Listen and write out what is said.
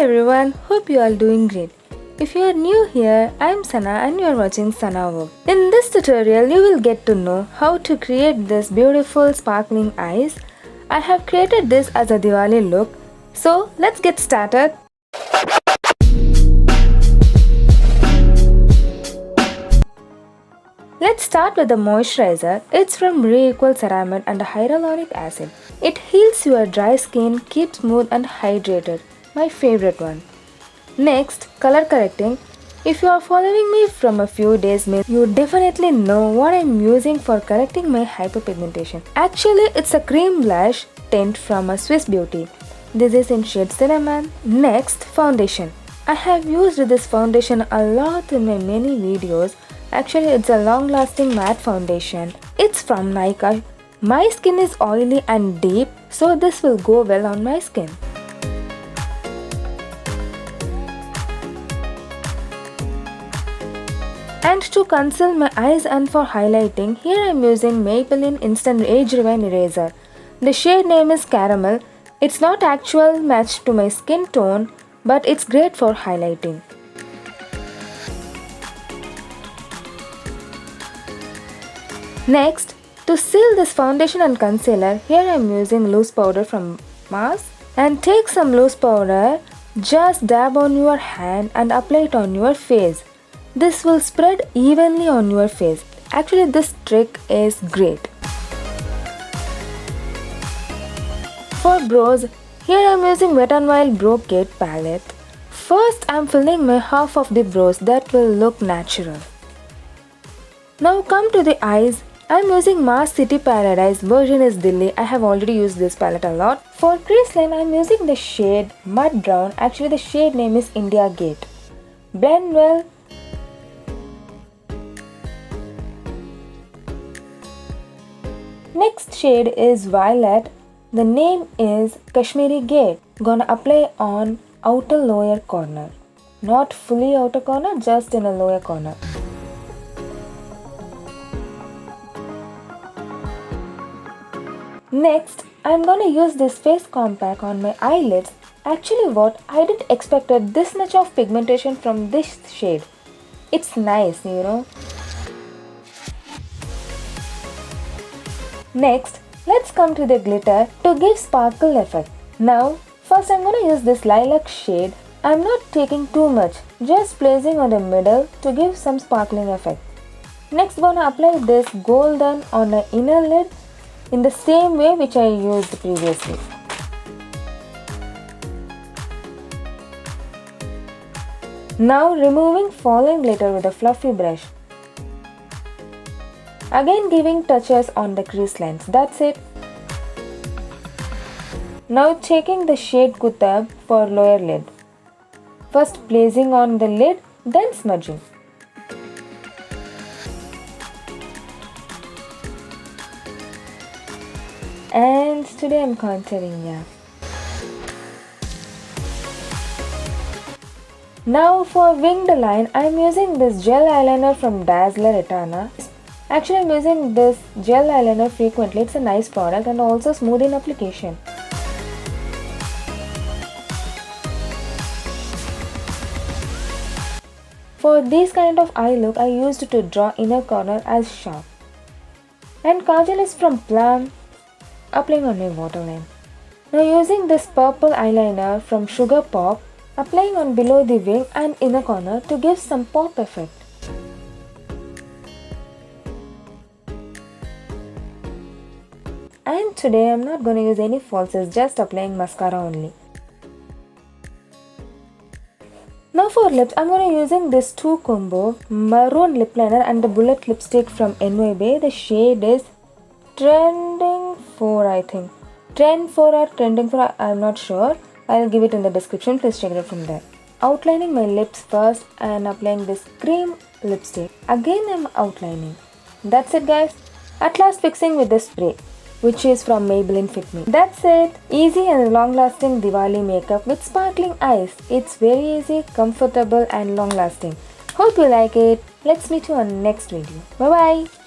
everyone, hope you are doing great. If you are new here, I am Sana and you are watching Sana Vogue. In this tutorial, you will get to know how to create this beautiful sparkling eyes. I have created this as a Diwali look. So let's get started. Let's start with the moisturizer. It's from Re-Equal Ceramide and Hyaluronic acid. It heals your dry skin, keeps smooth and hydrated. My favorite one. Next, color correcting. If you are following me from a few days, you definitely know what I'm using for correcting my hyperpigmentation. Actually, it's a cream blush tint from a Swiss Beauty. This is in shade Cinnamon. Next, foundation. I have used this foundation a lot in my many videos. Actually, it's a long-lasting matte foundation. It's from Nykaa. My skin is oily and deep, so this will go well on my skin. And to conceal my eyes and for highlighting, here I am using Maybelline Instant Age Rewind Eraser. The shade name is Caramel. It's not actual match to my skin tone, but it's great for highlighting. Next, to seal this foundation and concealer, here I am using loose powder from Mars. And take some loose powder, just dab on your hand and apply it on your face. This will spread evenly on your face. Actually, this trick is great. For brows, here I am using Wet n Wild Brow Kit palette. First, I am filling my half of the brows that will look natural. Now come to the eyes. I am using Mars City Paradise, version is Delhi. I have already used this palette a lot. For crease line, I am using the shade Mud Brown. Actually, the shade name is India Gate. Blend well. Next shade is Violet. The name is Kashmiri Gate. Gonna apply on outer lower corner. Not fully outer corner, just in a lower corner. Next, I am gonna use this face compact on my eyelids. Actually I didn't expect this much of pigmentation from this shade. It's nice, you know. Next, let's come to the glitter to give sparkle effect. Now, first I'm gonna use this lilac shade. I'm not taking too much, just placing on the middle to give some sparkling effect. Next, gonna apply this golden on the inner lid in the same way which I used previously. Now removing falling glitter with a fluffy brush. Again giving touches on the crease lines. That's it. Now taking the shade Kutab for lower lid. First placing on the lid, then smudging. And today I'm contouring, yeah. Now for winged line, I'm using this gel eyeliner from Dazzler Eterna. Actually, I'm using this gel eyeliner frequently. It's a nice product and also smooth in application. For this kind of eye look, I used to draw inner corner as sharp. And Kajal is from Plum. Applying on my waterline. Now using this purple eyeliner from Sugar Pop, applying on below the wing and inner corner to give some pop effect. And today I'm not going to use any falsies, just applying mascara only. Now for lips, I'm going to using this two combo Maroon lip liner and the bullet lipstick from NYB. The shade is Trending 4, I think. Trend 4 or Trending 4, I'm not sure. I'll give it in the description, please check it out from there. Outlining my lips first and applying this cream lipstick. Again I'm outlining. That's it guys. At last fixing with the spray, which is from Maybelline Fit Me. That's it. Easy and long lasting Diwali makeup with sparkling eyes. It's very easy, comfortable and long lasting. Hope you like it. Let's meet you on next video. Bye bye.